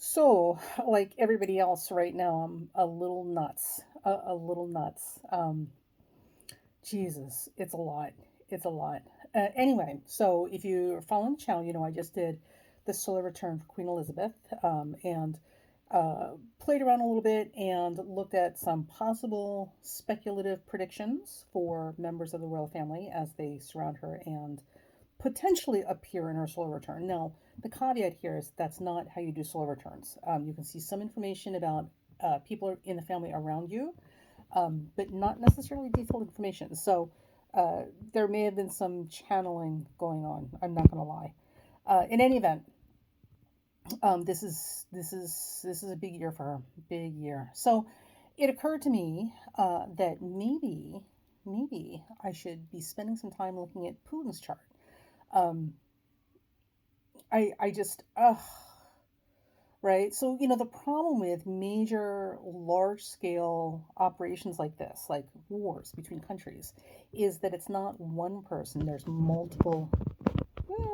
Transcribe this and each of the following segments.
So, like everybody else right now, I'm a little nuts. A little nuts. Jesus, it's a lot. It's a lot. Anyway, so if you're following the channel, you know I just did the solar return for Queen Elizabeth, and played around a little bit and looked at some possible speculative predictions for members of the royal family as they surround her and potentially appear in her solar return. Now, the caveat here is that's not how you do solar returns. You can see some information about people in the family around you, but not necessarily detailed information. So uh, there may have been some channeling going on. I'm not going to lie. In any event, this is a big year for her. Big year. So it occurred to me that maybe I should be spending some time looking at Putin's chart. Um, I just, right? So, the problem with major, large scale operations like this, like wars between countries, is that it's not one person. There's multiple,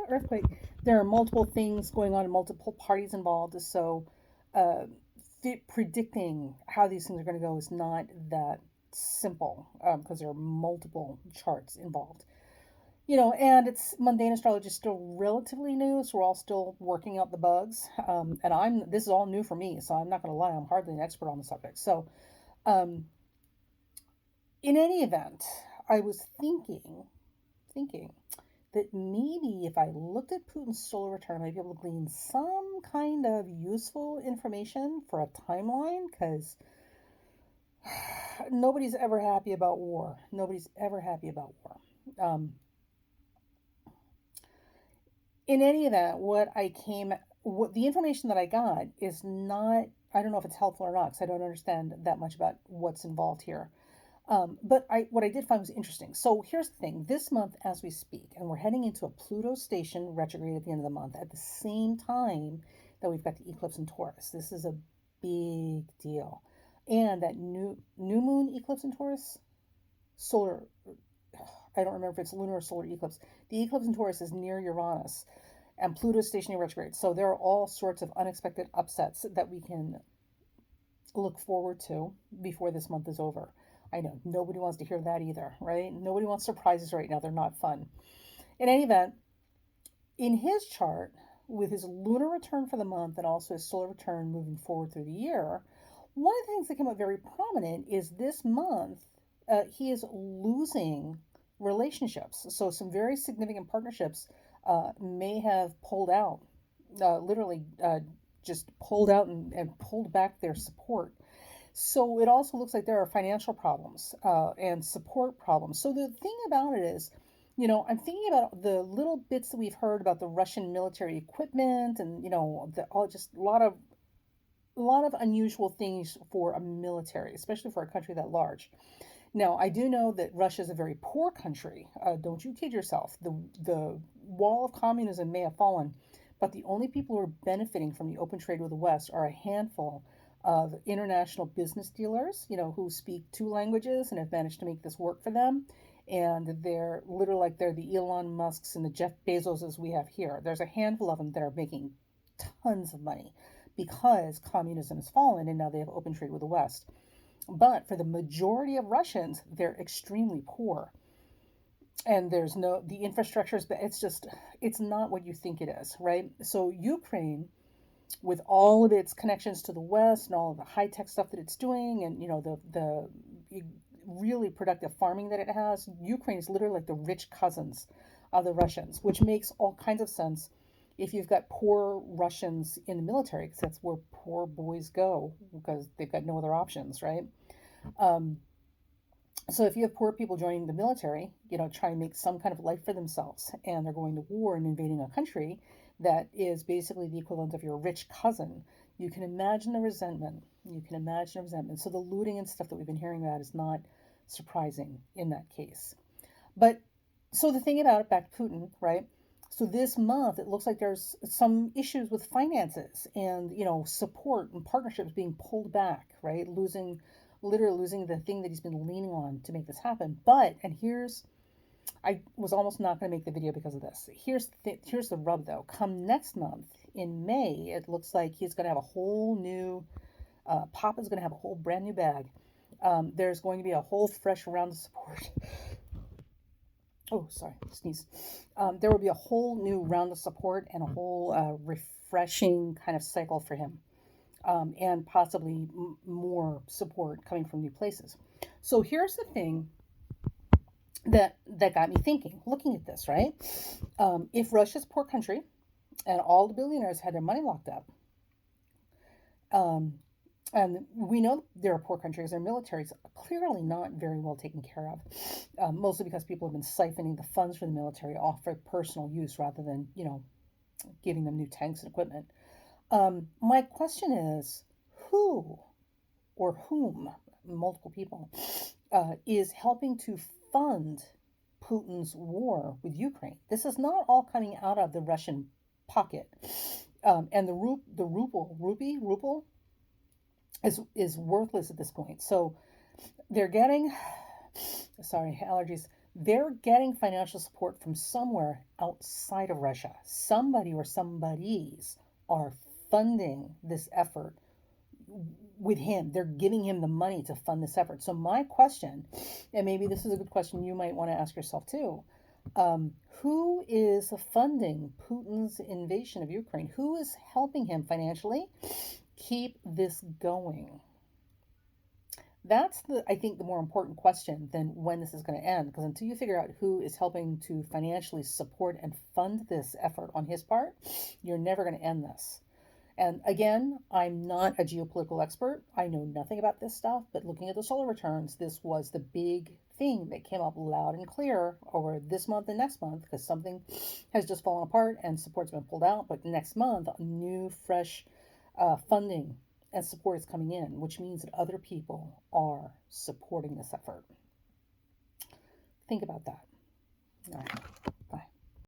earthquake. There are multiple things going on and multiple parties involved. So, uh, predicting how these things are going to go is not that simple because there are multiple charts involved. And it's mundane astrology is still relatively new, so we're all still working out the bugs. And this is all new for me, so I'm not going to lie, I'm hardly an expert on the subject. So, um, in any event, I was thinking that maybe if I looked at Putin's solar return, I might be able to glean some kind of useful information for a timeline, because nobody's ever happy about war. Nobody's ever happy about war. Um, in any event, what the information that I got is not, I don't know if it's helpful or not because I don't understand that much about what's involved here. But what I did find was interesting. So here's the thing: this month, as we speak, and we're heading into a Pluto station retrograde at the end of the month, at the same time that we've got the eclipse in Taurus. This is a big deal, and that new moon eclipse in Taurus, solar. I don't remember if it's lunar or solar eclipse. The eclipse in Taurus is near Uranus, and Pluto's stationary retrograde. So there are all sorts of unexpected upsets that we can look forward to before this month is over. I know nobody wants to hear that either, right? Nobody wants surprises right now. They're not fun. In any event, in his chart, with his lunar return for the month and also his solar return moving forward through the year, one of the things that came up very prominent is this month he is losing relationships. So some very significant partnerships may have pulled out, literally just pulled out and pulled back their support. So it also looks like there are financial problems and support problems. So the thing about it is, I'm thinking about the little bits that we've heard about the Russian military equipment, and all just a lot of unusual things for a military, especially for a country that large. Now, I do know that Russia is a very poor country. Don't you kid yourself. The wall of communism may have fallen, but the only people who are benefiting from the open trade with the West are a handful of international business dealers, who speak two languages and have managed to make this work for them. And they're literally like they're the Elon Musks and the Jeff Bezoses we have here. There's a handful of them that are making tons of money because communism has fallen and now they have open trade with the West. But for the majority of Russians, they're extremely poor. And the infrastructure is, it's not what you think it is, right? So Ukraine, with all of its connections to the West and all of the high tech stuff that it's doing, and the really productive farming that it has, Ukraine is literally like the rich cousins of the Russians, which makes all kinds of sense if you've got poor Russians in the military, because that's where poor boys go because they've got no other options, right? Um, so if you have poor people joining the military, trying to make some kind of life for themselves, and they're going to war and invading a country that is basically the equivalent of your rich cousin, you can imagine the resentment. You can imagine the resentment. So the looting and stuff that we've been hearing about is not surprising in that case. But so the thing about it, back to Putin, right? So this month, it looks like there's some issues with finances and support and partnerships being pulled back, right? Literally losing the thing that he's been leaning on to make this happen. But I was almost not going to make the video because of this. Here's the rub though. Come next month, in May, it looks like he's going to have a whole new, Papa's going to have a whole brand new bag. There's going to be a whole fresh round of support. Oh, sorry, sneeze. There will be a whole new round of support and a whole refreshing kind of cycle for him, and possibly more support coming from new places. So here's the thing that got me thinking, looking at this, right? If Russia's a poor country and all the billionaires had their money locked up, um, and we know there are poor countries, their military is clearly not very well taken care of, mostly because people have been siphoning the funds for the military off for personal use rather than, giving them new tanks and equipment. My question is, who or whom, multiple people, is helping to fund Putin's war with Ukraine? This is not all coming out of the Russian pocket. And the ruble is worthless at this point. So they're getting, sorry, allergies. They're getting financial support from somewhere outside of Russia. Somebody or somebodies are funding this effort with him. They're giving him the money to fund this effort. So my question, and maybe this is a good question you might want to ask yourself too, who is funding Putin's invasion of Ukraine? Who is helping him financially keep this going? That's I think the more important question than when this is going to end, because until you figure out who is helping to financially support and fund this effort on his part, you're never going to end this. And again, I'm not a geopolitical expert. I know nothing about this stuff, but looking at the solar returns, this was the big thing that came up loud and clear over this month and next month, because something has just fallen apart and support's been pulled out. But next month, new, fresh funding and support is coming in, which means that other people are supporting this effort. Think about that. All right.